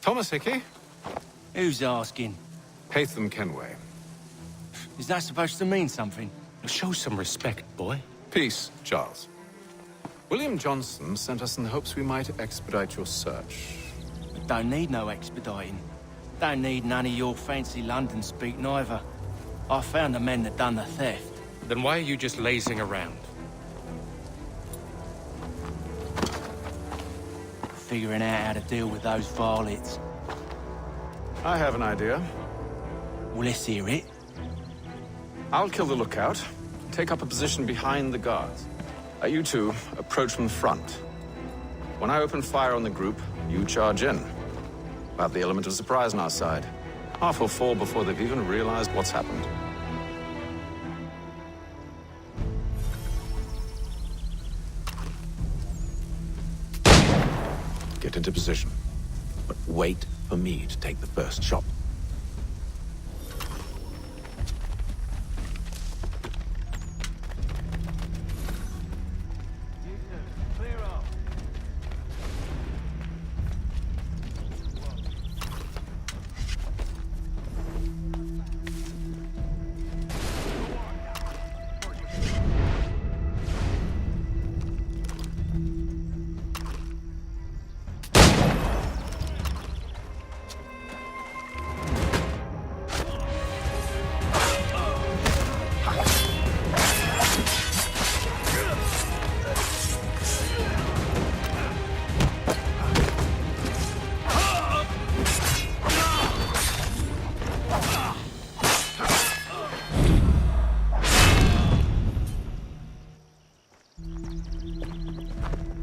Thomas Hickey? Who's asking? Haytham Kenway. Is that supposed to mean something? Show some respect, boy. Peace, Charles. William Johnson sent us in the hopes we might expedite your search. Don't need no expediting. Don't need none of your fancy London speak neither. I found the men that done the theft. Then why are you just lazing around? Figuring out how to deal with those varlets. I have an idea. Well, let's hear it. I'll kill the lookout, take up a position behind the guards. You two approach from the front. When I open fire on the group, you charge in. We'll have the element of surprise on our side. Half will fall before they've even realized what's happened. Get into position, but wait for me to take the first shot.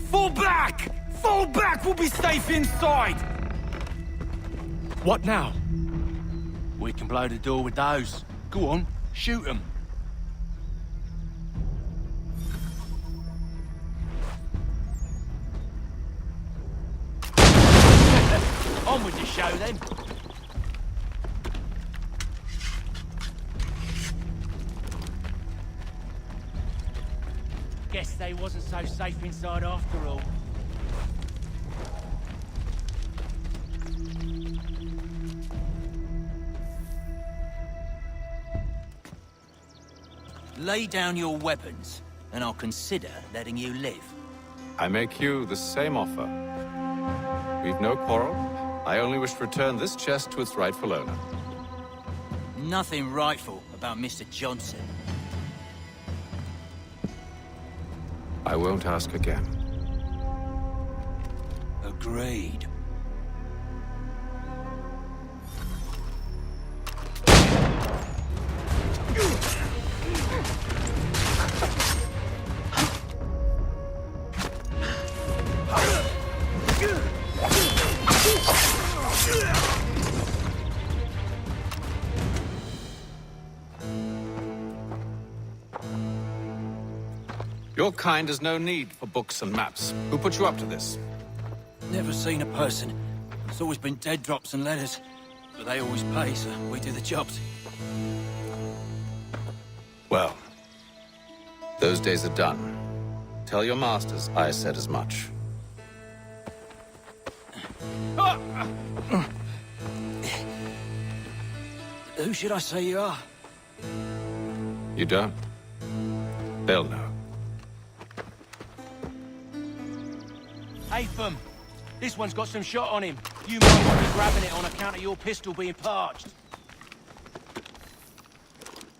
Fall back! Fall back! We'll be safe inside! What now? We can blow the door with those. Go on, shoot them. On with the show, then. Guess they wasn't so safe inside after all. Lay down your weapons, and I'll consider letting you live. I make you the same offer. We've no quarrel. I only wish to return this chest to its rightful owner. Nothing rightful about Mr. Johnson. I won't ask again. Agreed. Your kind has no need for books and maps. Who put you up to this? Never seen a person. It's always been dead drops and letters. But they always pay, so we do the jobs. Well, those days are done. Tell your masters I said as much. Who should I say you are? You don't? They'll know. Haytham, this one's got some shot on him. You might want to be grabbing it on account of your pistol being parched.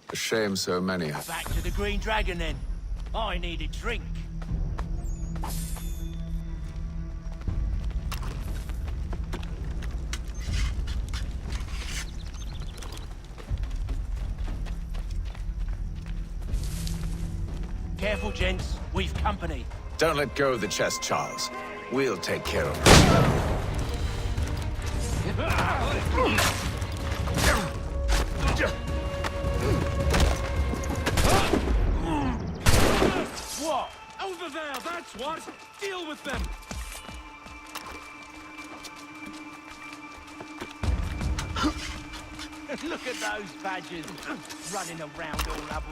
A shame so many. Back to the Green Dragon, then. I need a drink. Careful, gents. We've company. Don't let go of the chest, Charles. We'll take care of it. What? Over there, that's what! Deal with them! Look at those badgers running around all up.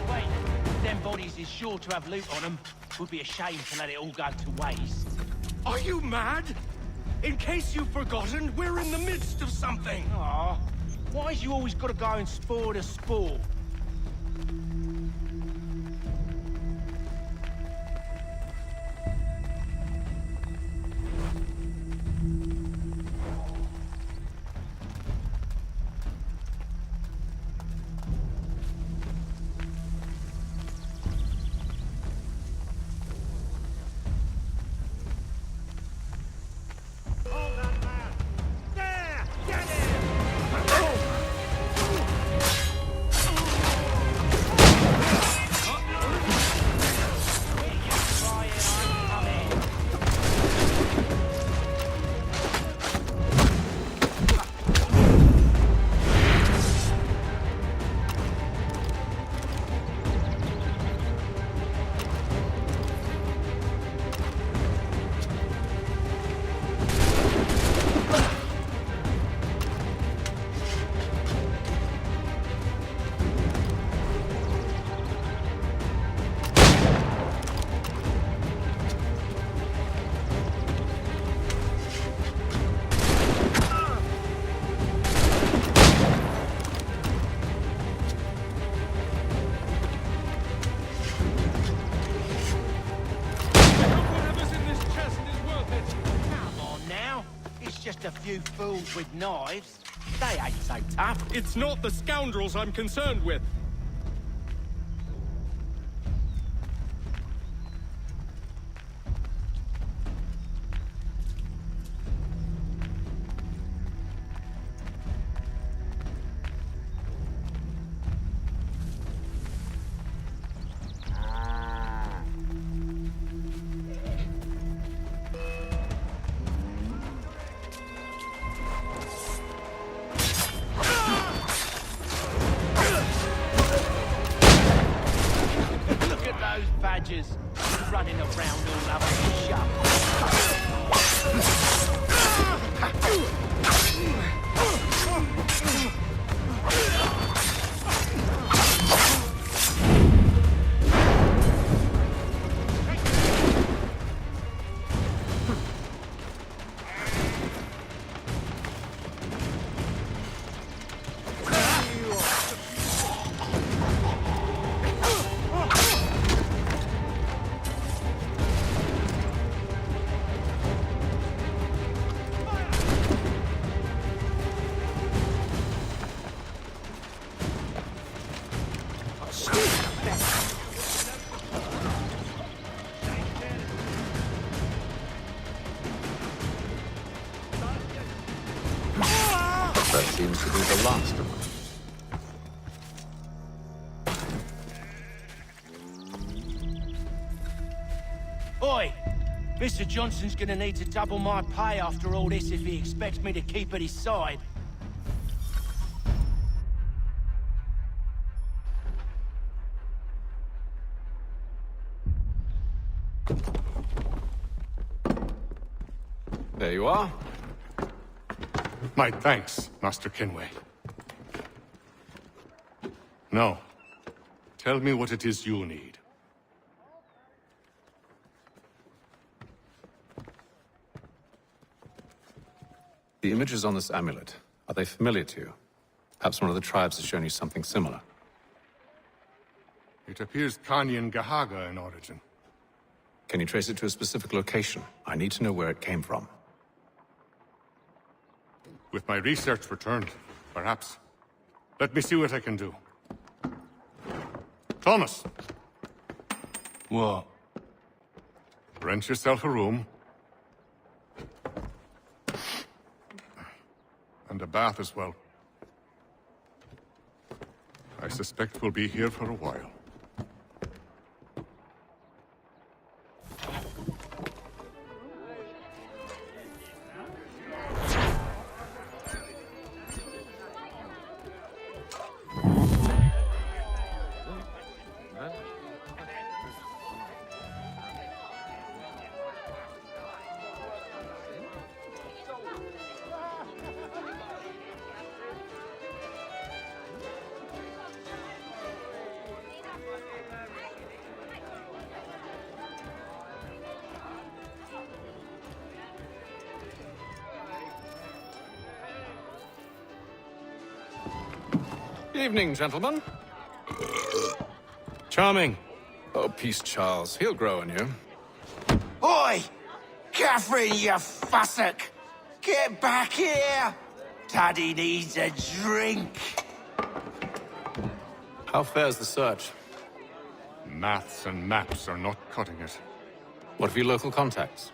Wait, them bodies is sure to have loot on them. Would be a shame to let it all go to waste. Are you mad? In case you've forgotten, we're in the midst of something. Aw, why's you always gotta go and spoil the sport? Just a few fools with knives. They ain't so tough. It's not the scoundrels I'm concerned with. Running around all over the shop. That seems to be the last of them. Oi! Mr. Johnson's gonna need to double my pay after all this if he expects me to keep at his side. There you are. My thanks, Master Kenway. Now, tell me what it is you need. The images on this amulet, are they familiar to you? Perhaps one of the tribes has shown you something similar. It appears Kanyan Gahaga in origin. Can you trace it to a specific location? I need to know where it came from. With my research returned, perhaps. Let me see what I can do. Thomas! What? Rent yourself a room. And a bath as well. I suspect we'll be here for a while. Evening, gentlemen. Charming. Oh, peace, Charles. He'll grow on you. Oi! Catherine, you fussock! Get back here! Taddy needs a drink. How fares the search? Maths and maps are not cutting it. What of your local contacts?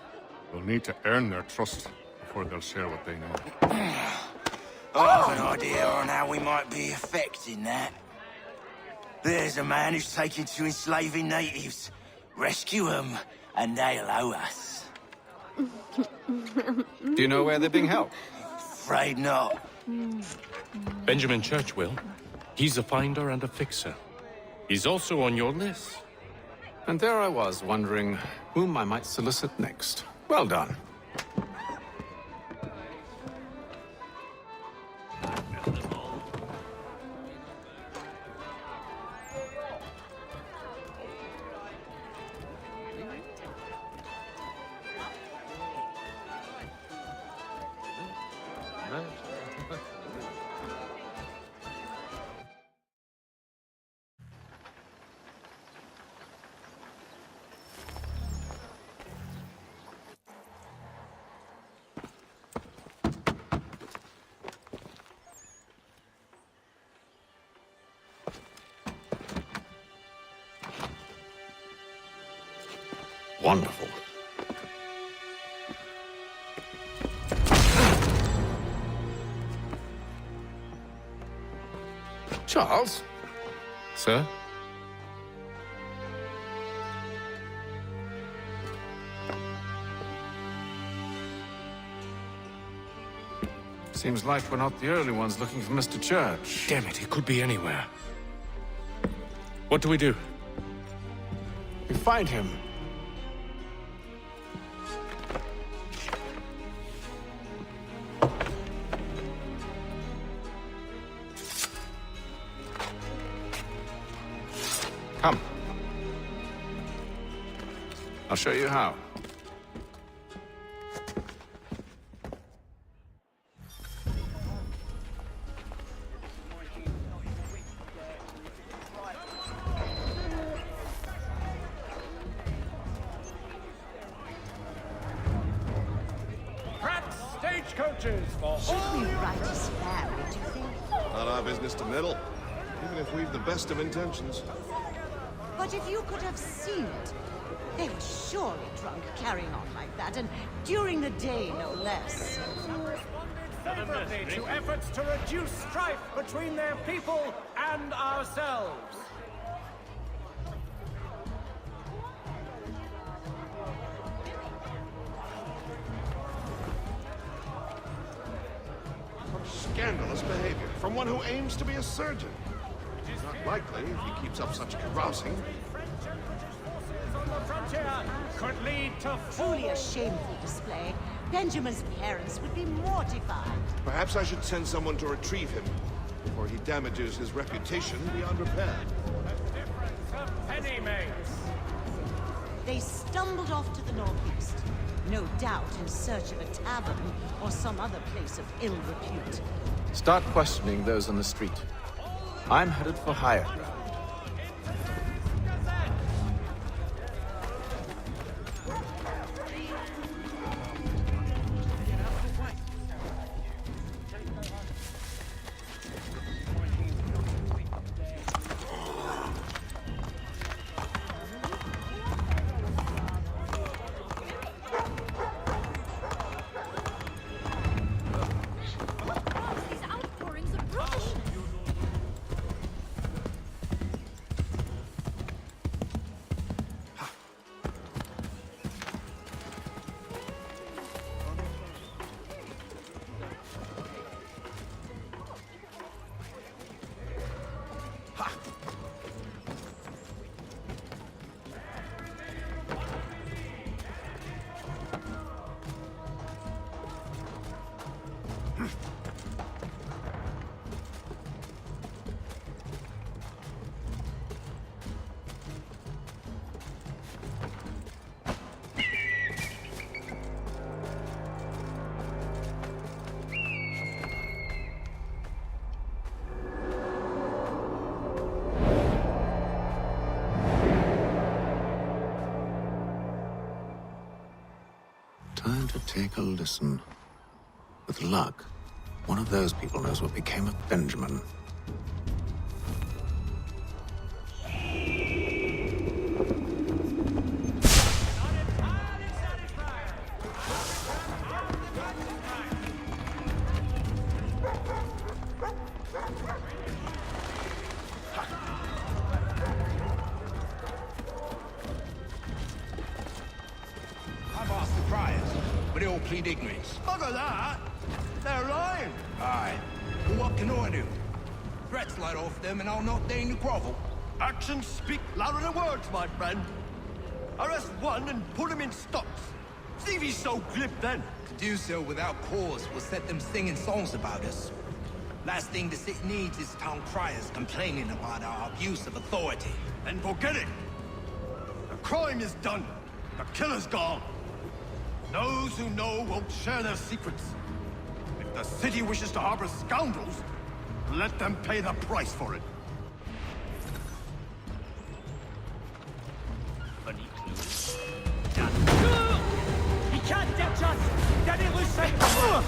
We'll need to earn their trust before they'll share what they know. I have an idea on how we might be affecting that. There's a man who's taken to enslaving natives. Rescue them, and they'll owe us. Do you know where they're being held? Afraid not. Benjamin Church will. He's a finder and a fixer. He's also on your list. And there I was, wondering whom I might solicit next. Well done. Wonderful. Charles? Sir? Seems like we're not the only ones looking for Mr. Church. Damn it, he could be anywhere. What do we do? We find him. Come. I'll show you how. Stagecoaches for Should we write a spare, do you think? Not our business to meddle, even if we've the best of intentions. But if you could have seen it, they were surely drunk carrying on like that, and during the day, no less. favorably to efforts to reduce strife between their people and ourselves. Scandalous behavior from one who aims to be a surgeon. Not likely if he keeps up such carousing. French and British forces on the frontier could lead to Truly a shameful display. Benjamin's parents would be mortified. Perhaps I should send someone to retrieve him before he damages his reputation beyond repair. difference of penny mates. They stumbled off to the northeast, no doubt in search of a tavern or some other place of ill repute. Start questioning those on the street. I'm headed for higher ground. These outpourings of brutishness. Time to take a listen. With luck, one of those people knows what became of Benjamin. I've asked the criers, but they all plead ignorance. Bugger that! They're lying! Aye. Well, what can I do? Threats light off them and I'll not deign to grovel. Actions speak louder than words, my friend. Arrest one and put him in stocks. See if he's so glib then. To do so without cause will set them singing songs about us. Last thing the city needs is town criers complaining about our abuse of authority. Then forget it. The crime is done. The killer's gone. Those who know won't share their secrets. If the city wishes to harbor scoundrels, let them pay the price for it. He can't catch us! Get it loose sight of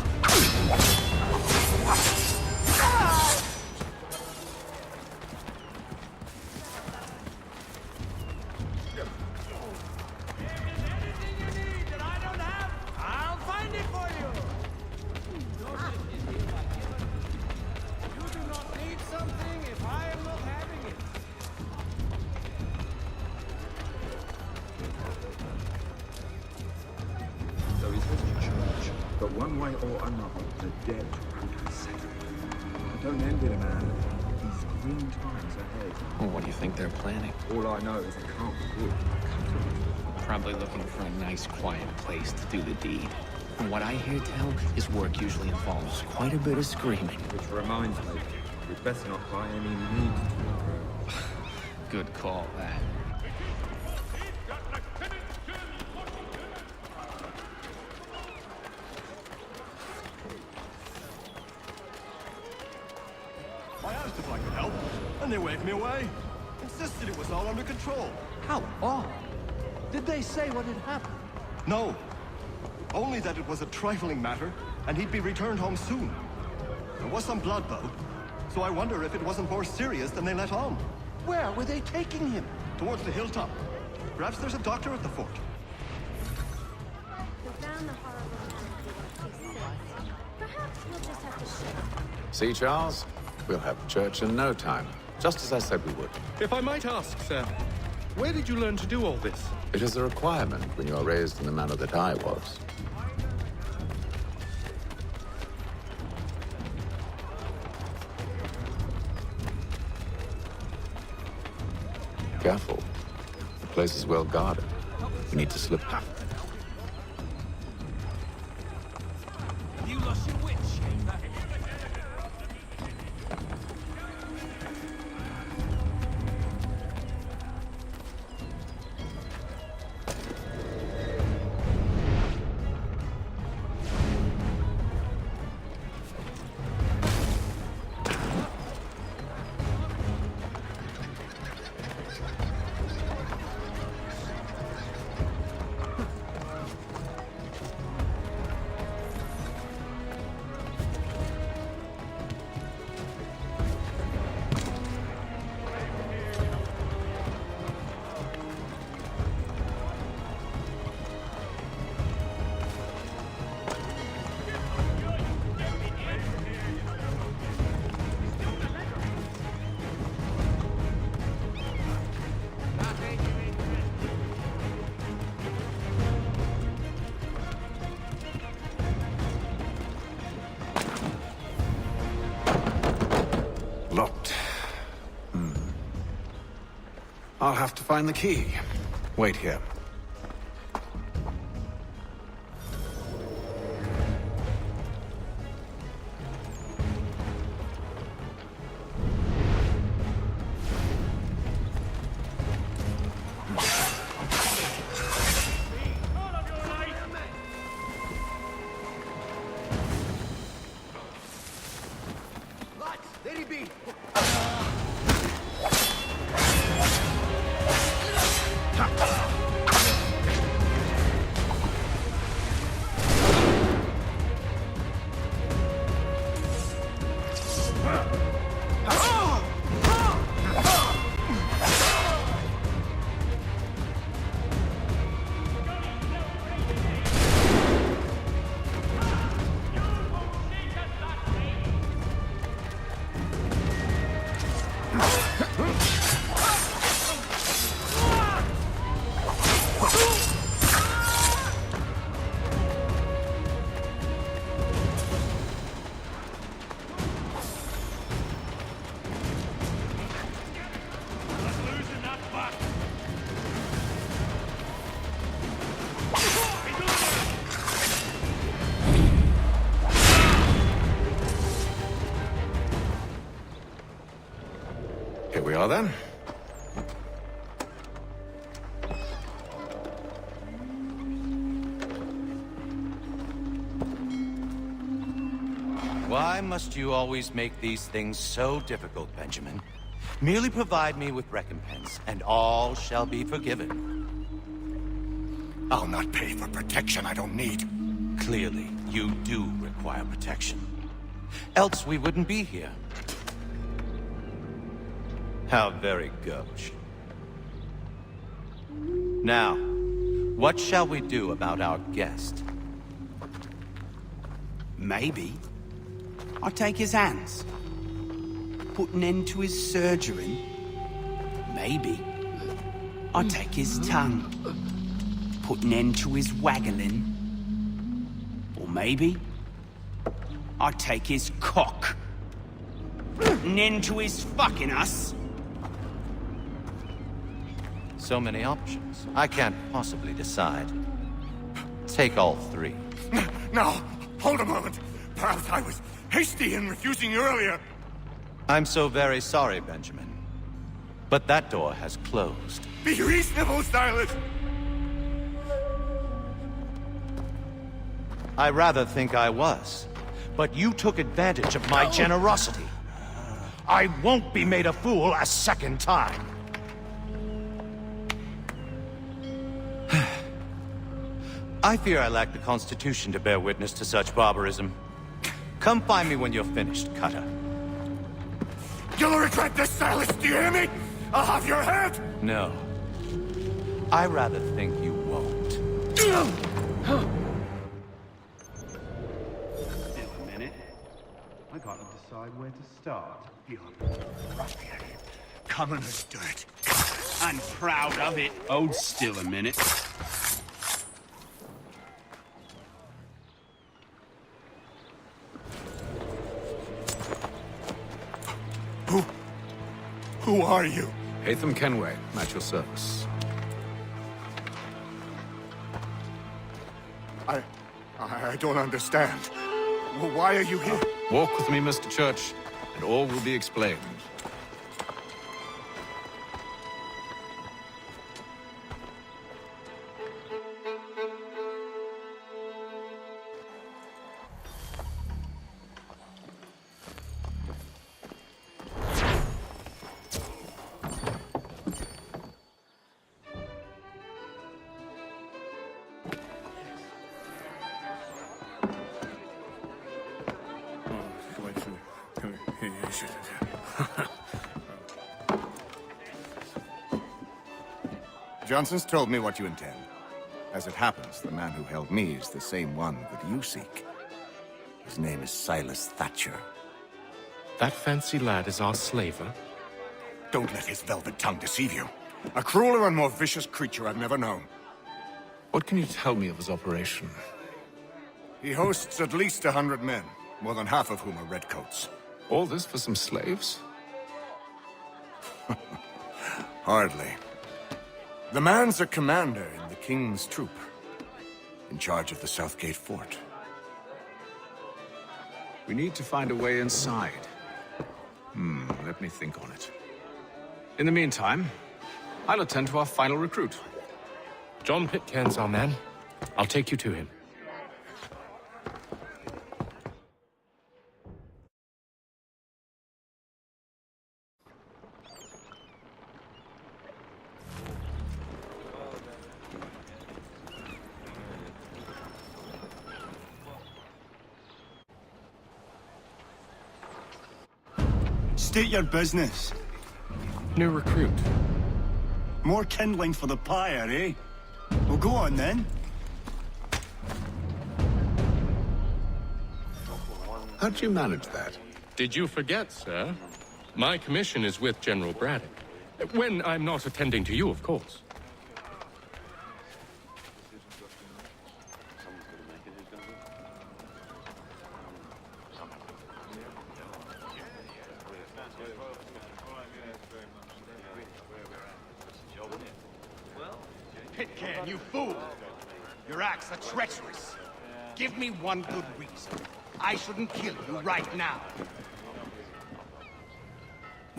I'll find it for you! You do not need something if I am not having it. So he says to church, but one way or another, the debt will be settled. I don't envy the man. He's green times ahead. Well, what do you think they're planning? All I know is it can't be good. Probably looking for a nice, quiet place to do the deed. From what I hear tell, his work usually involves quite a bit of screaming. Which reminds me, we'd better not buy any meat tomorrow. Good call, that. I asked if I could help, and they waved me away. Insisted it was all under control. How odd. Did they say what had happened? No. Only that it was a trifling matter, and he'd be returned home soon. There was some blood, though, so I wonder if it wasn't more serious than they let on. Where were they taking him? Towards the hilltop. Perhaps there's a doctor at the fort. We found the horrible penalty like he said. Perhaps we'll just have to shut up. See, Charles? We'll have church in no time. Just as I said we would. If I might ask, sir, where did you learn to do all this? It is a requirement when you are raised in the manner that I was. Careful. The place is well guarded. We need to slip. You lost your witch. Locked. I'll have to find the key. Wait here. Let it be! Ha! are, then. Why must you always make these things so difficult, Benjamin? Merely provide me with recompense, and all shall be forgiven. I'll not pay for protection I don't need. Clearly, you do require protection. Else we wouldn't be here. How very gauche. Now, what shall we do about our guest? Maybe I'll take his hands. Put an end to his surgery. Maybe I'll take his tongue. Put an end to his waggling. Or maybe I'll take his cock. Put an end to his fucking us. So many options. I can't possibly decide. Take all three. Now, hold a moment. Perhaps I was hasty in refusing you earlier. I'm so very sorry, Benjamin. But that door has closed. Be reasonable, Silas! I rather think I was. But you took advantage of my generosity. I won't be made a fool a second time. I fear I lack the constitution to bear witness to such barbarism. Come find me when you're finished, Cutter. You'll regret this, Silas, do you hear me? I'll have your head! No. I rather think you won't. Still a minute. I gotta decide where to start. You ruffian. Common as dirt. I'm proud of it. Hold still a minute. Who are you? Hatham Kenway, at your service. I don't understand. Why are you here? Walk with me, Mr. Church, and all will be explained. Johnson's told me what you intend. As it happens, the man who held me is the same one that you seek. His name is Silas Thatcher. That fancy lad is our slaver? Don't let his velvet tongue deceive you. A crueler and more vicious creature I've never known. What can you tell me of his operation? He hosts at least 100 men, more than half of whom are redcoats. All this for some slaves? Hardly. The man's a commander in the King's troop, in charge of the Southgate Fort. We need to find a way inside. Let me think on it. In the meantime, I'll attend to our final recruit. John Pitcairn's our man. I'll take you to him. State your business. New recruit. More kindling for the pyre, eh? Well, go on then. How'd you manage that? Did you forget, sir? My commission is with General Braddock. When I'm not attending to you, of course. Pitcairn, you fool! Your acts are treacherous. Give me one good reason. I shouldn't kill you right now.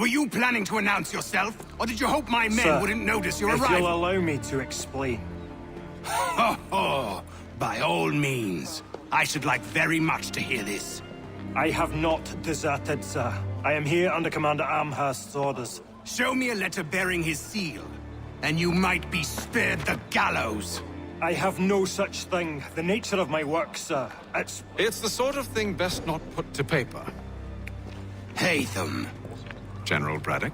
Were you planning to announce yourself, or did you hope my men Sir, wouldn't notice your if arrival? you'll allow me to explain. Oh, by all means. I should like very much to hear this. I have not deserted, sir. I am here under Commander Amherst's orders. Show me a letter bearing his seal, and you might be spared the gallows. I have no such thing. The nature of my work, sir. It's the sort of thing best not put to paper. Hatham. General Braddock?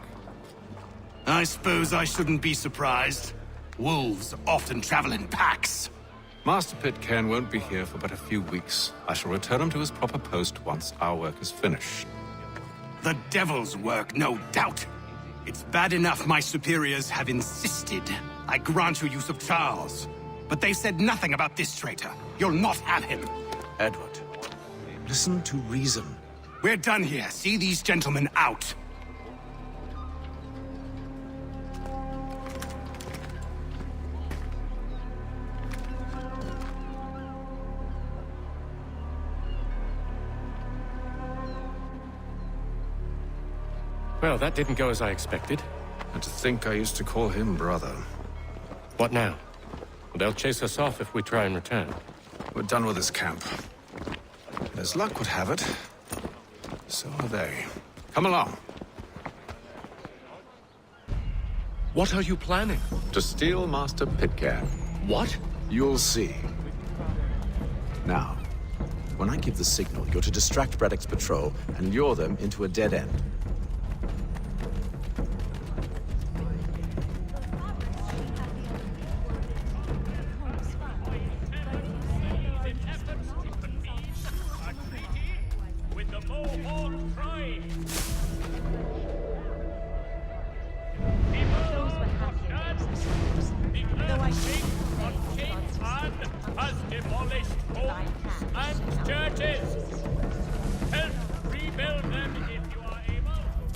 I suppose I shouldn't be surprised. Wolves often travel in packs. Master Pitcairn won't be here for but a few weeks. I shall return him to his proper post once our work is finished. The devil's work, no doubt. It's bad enough my superiors have insisted I grant you use of Charles. But they said nothing about this traitor. You'll not have him. Edward, listen to reason. We're done here. See these gentlemen out. Well, that didn't go as I expected. And to think I used to call him brother. What now? They'll chase us off if we try and return. We're done with this camp. As luck would have it, so are they. Come along. What are you planning? To steal Master Pitcairn. What? You'll see. Now, when I give the signal, you're to distract Braddock's patrol and lure them into a dead end.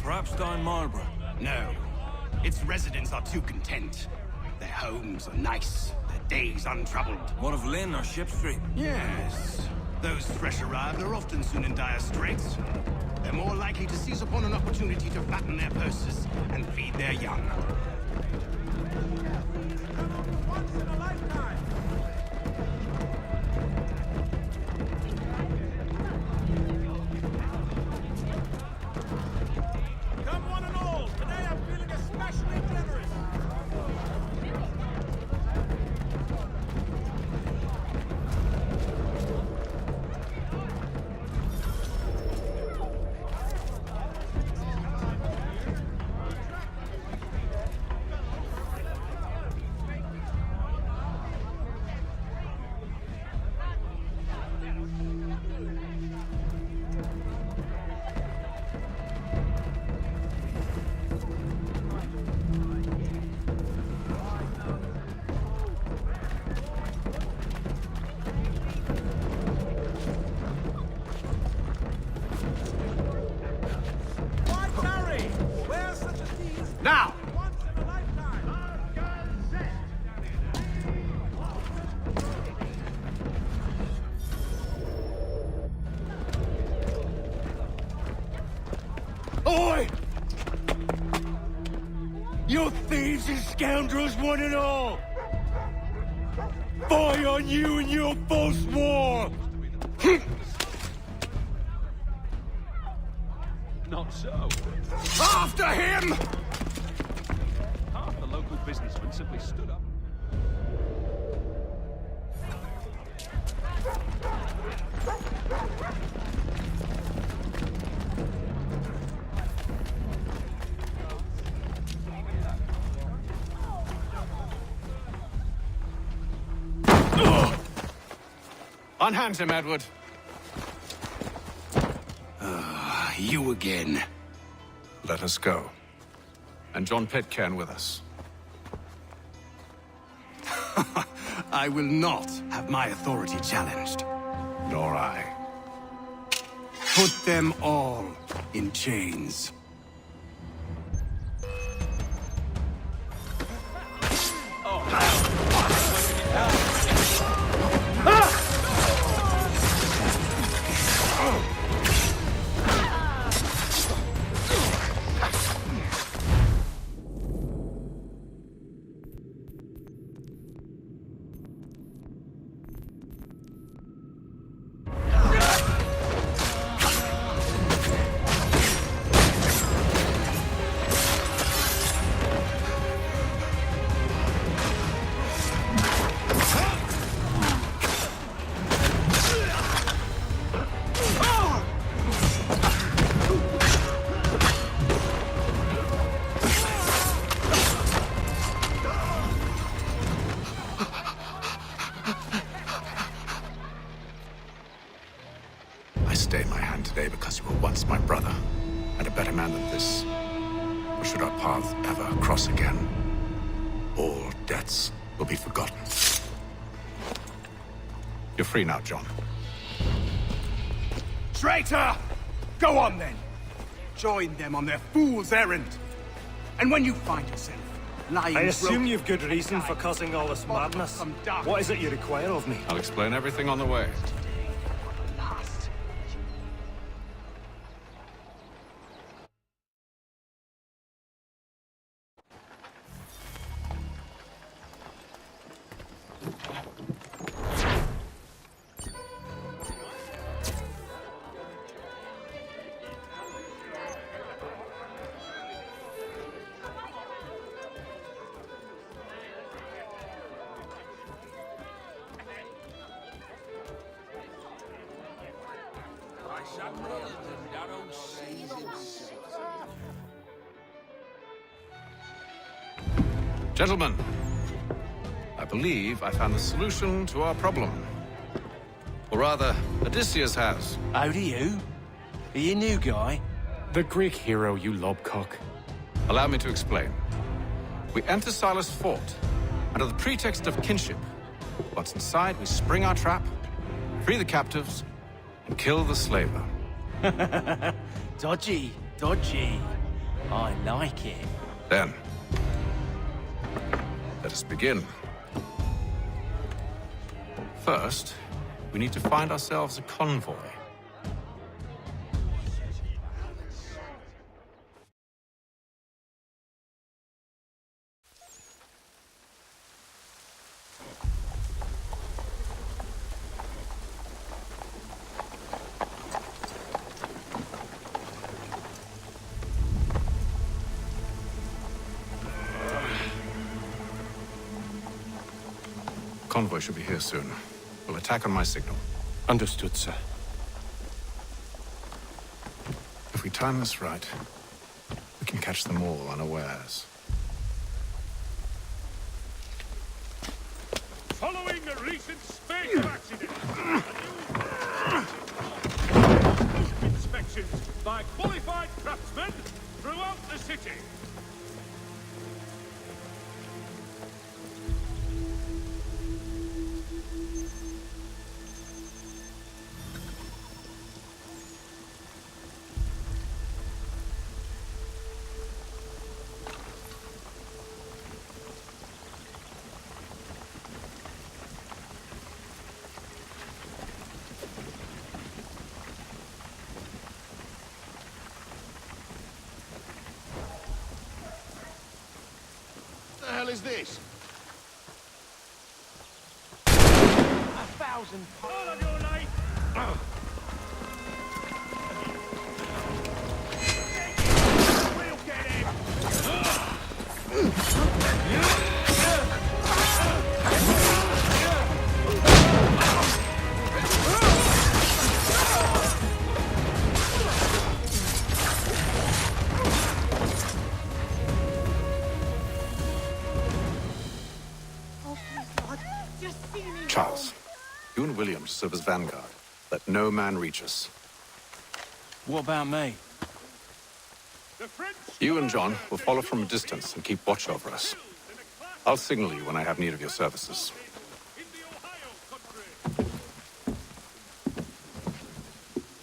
Perhaps Don Marlborough? No. Its residents are too content. Their homes are nice, their days untroubled. What of Lynn or Ship Street? Yes. Those fresh arrived are often soon in dire straits. They're more likely to seize upon an opportunity to fatten their purses and feed their young. Once in a lifetime. Come one and all, today I'm feeling especially generous. Now! Oi! You thieves and scoundrels, one and all! Fire on you and your false war! Not so. After him! Half the local businessmen simply stood up. Unhand him, Edward. You again. Let us go. And John Pitcairn with us. I will not have my authority challenged. Nor I. Put them all in chains. stay my hand today because you were once my brother, and a better man than this. Or should our paths ever cross again, all debts will be forgotten. You're free now, John. Traitor! Go on then. Join them on their fool's errand. And when you find yourself lying I assume broken- you've good reason for causing all this madness. What is it you require of me? I'll explain everything on the way. Gentlemen, I believe I found the solution to our problem. Or rather, Odysseus has. How do you? Are you a new guy? The Greek hero, you lobcock. Allow me to explain. We enter Silas' fort under the pretext of kinship. Once inside, we spring our trap, free the captives, and kill the slaver. Dodgy, dodgy. I like it. Then, let us begin. First, we need to find ourselves a convoy. Convoy should be here soon. We'll attack on my signal. Understood, sir. If we time this right, we can catch them all unawares. Following a recent space accident, inspections by qualified craftsmen throughout the city. What the hell is this? 1,000 All of your light! We'll get him! Charles, you and William serve as vanguard. Let no man reach us. What about me? You and John will follow from a distance and keep watch over us. I'll signal you when I have need of your services.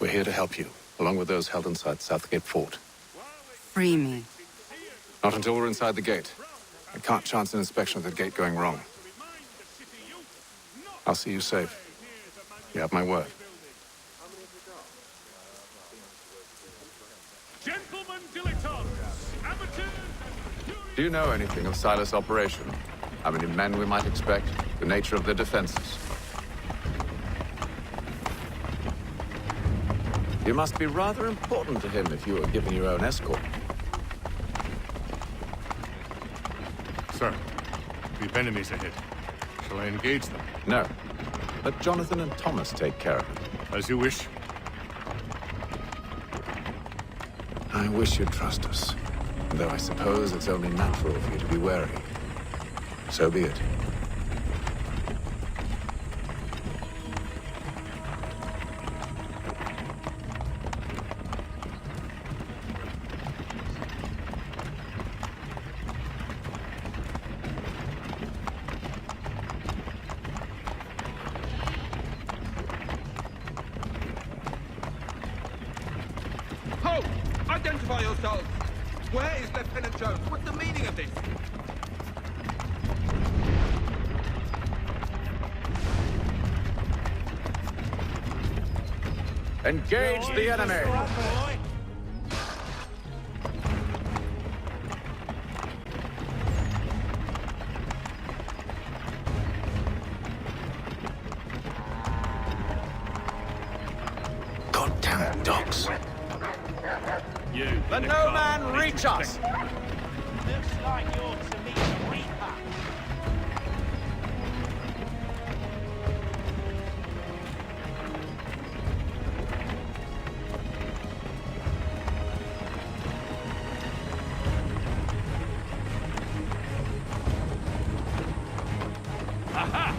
We're here to help you, along with those held inside Southgate Fort. Free me. Not until we're inside the gate. I can't chance an inspection of the gate going wrong. I'll see you safe. You have my word. Gentlemen dilettantes, amateurs, Do you know anything of Silas' operation? How many men we might expect? The nature of their defenses? You must be rather important to him if you were given your own escort. Sir, we've enemies ahead. Shall I engage them? No. Let Jonathan and Thomas take care of it. As you wish. I wish you'd trust us. Though I suppose it's only natural for you to be wary. So be it. Identify yourselves! Where is Lieutenant Jones? What's the meaning of this? Engage the enemy! Goddamn dogs. You. Let no man reach us! Looks like you're to meet the Reaper. Aha!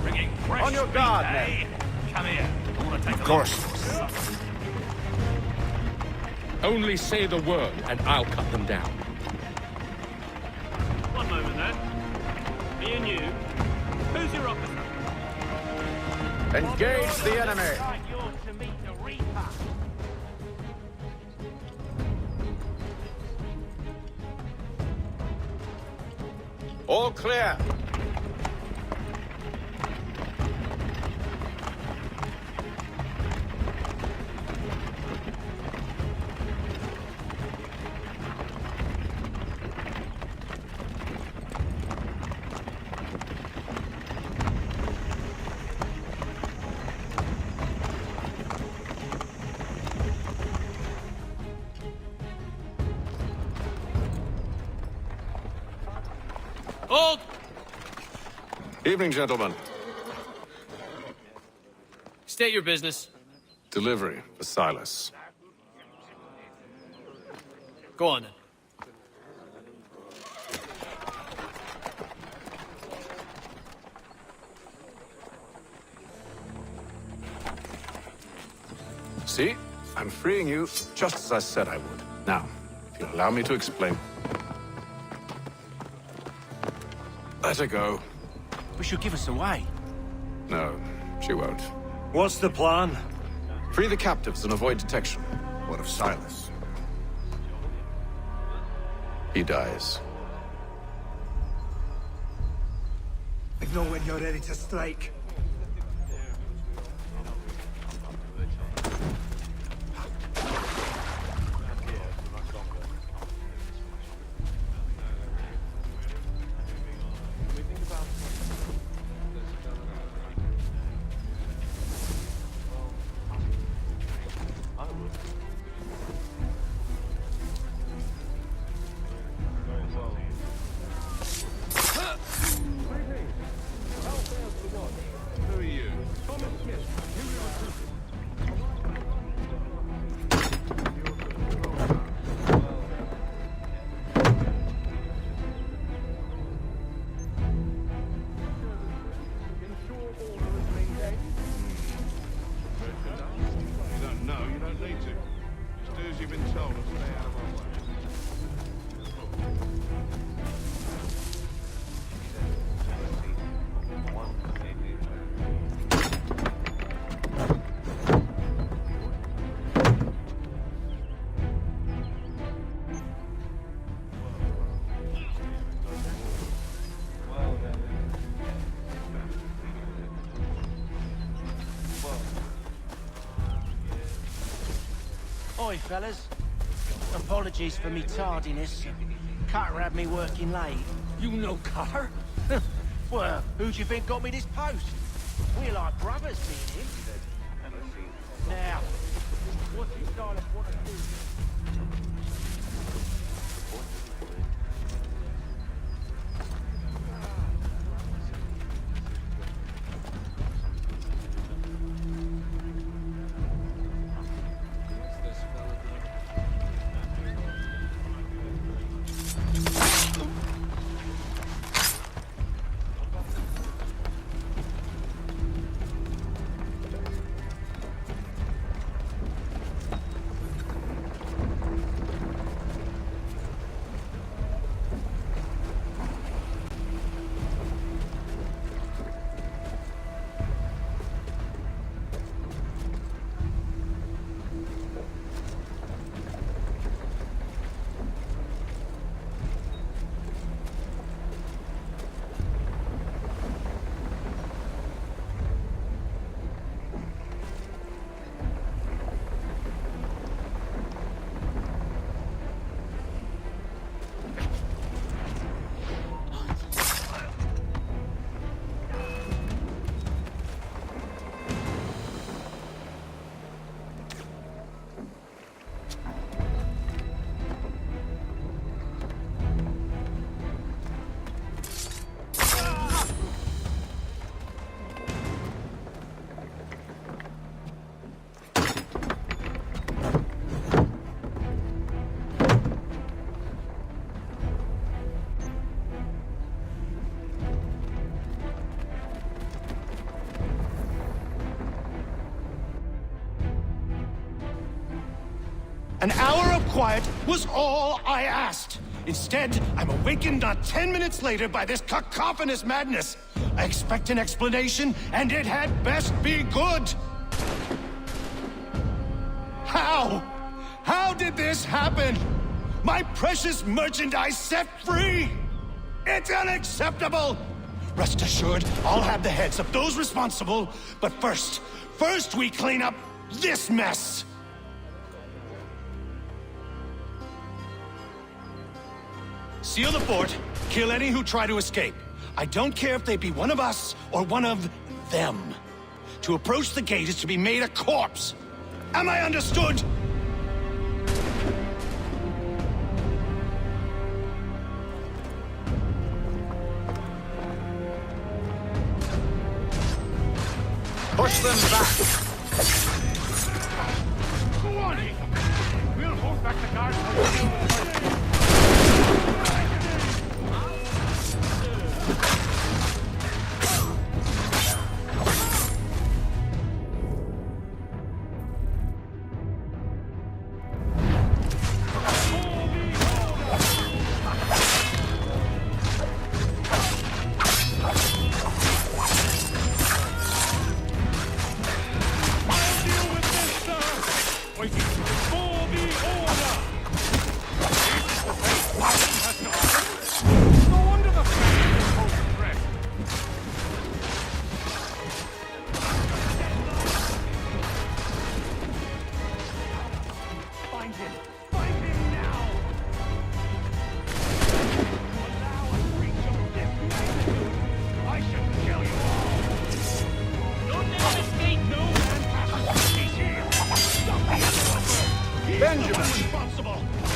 Bringing fresh On your meat, guard, eh? Come here. I want to take a Of course. look. Only say the word, and I'll cut them down. One moment then. Me and you. Who's your officer? Engage the enemy! Looks like you're to meet the Reaper. All clear! Hold! Evening, gentlemen. State your business. Delivery for Silas. Go on then. See? I'm freeing you just as I said I would. Now, if you'll allow me to explain. Let her go. But she'll give us away. No, she won't. What's the plan? Free the captives and avoid detection. What of Silas? He dies. I know when you're ready to strike. Oi, fellas. Apologies for me tardiness. Cutter had me working late. You know Cutter? Well, who do you think got me this post? We're like brothers, me and him. Now, what's your style of want to do? An hour of quiet was all I asked. Instead, I'm awakened not 10 minutes later by this cacophonous madness. I expect an explanation, and it had best be good. How? How did this happen? My precious merchandise set free! It's unacceptable! Rest assured, I'll have the heads of those responsible, but first we clean up this mess! Seal the fort, kill any who try to escape. I don't care if they be one of us or one of them. To approach the gate is to be made a corpse. Am I understood? Push them back! Go on, Ethan. We'll hold back the guards for you.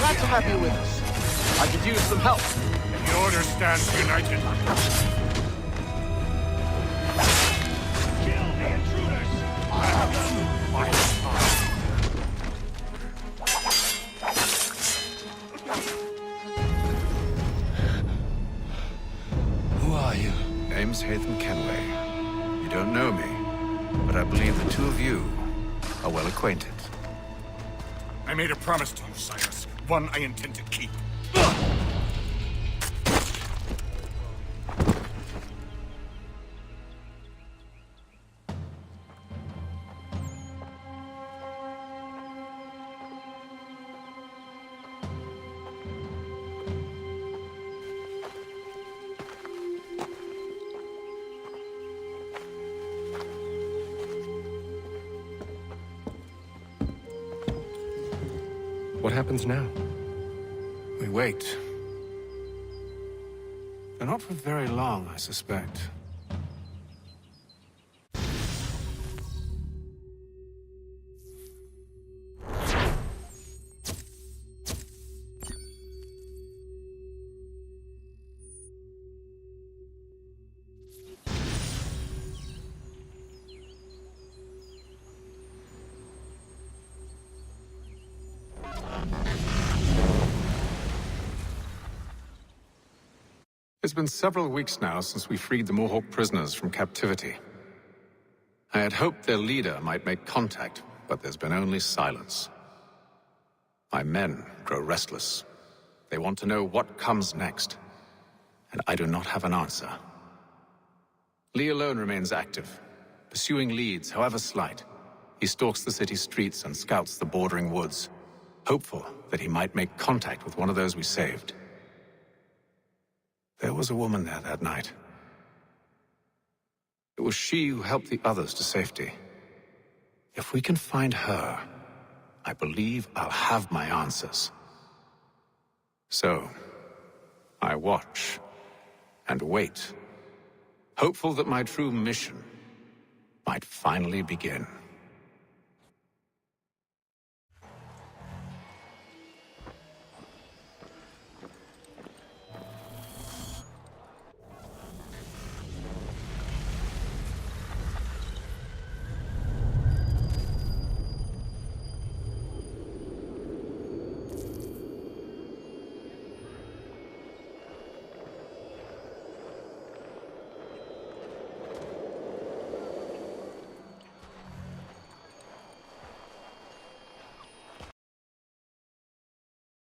Glad to have you with us. I could use some help. The Order stands united. Kill the intruders! I have done my Who are you? Name's Haytham Kenway. You don't know me, but I believe the two of you are well acquainted. I made a promise to you, Silas. One I intend to keep. What happens now? We wait. But not for very long, I suspect. It's been several weeks now since we freed the Mohawk prisoners from captivity. I had hoped their leader might make contact, but there's been only silence. My men grow restless. They want to know what comes next, and I do not have an answer. Lee alone remains active, pursuing leads, however slight. He stalks the city streets and scouts the bordering woods, hopeful that he might make contact with one of those we saved. There was a woman there that night. It was she who helped the others to safety. If we can find her, I believe I'll have my answers. So, I watch and wait, hopeful that my true mission might finally begin.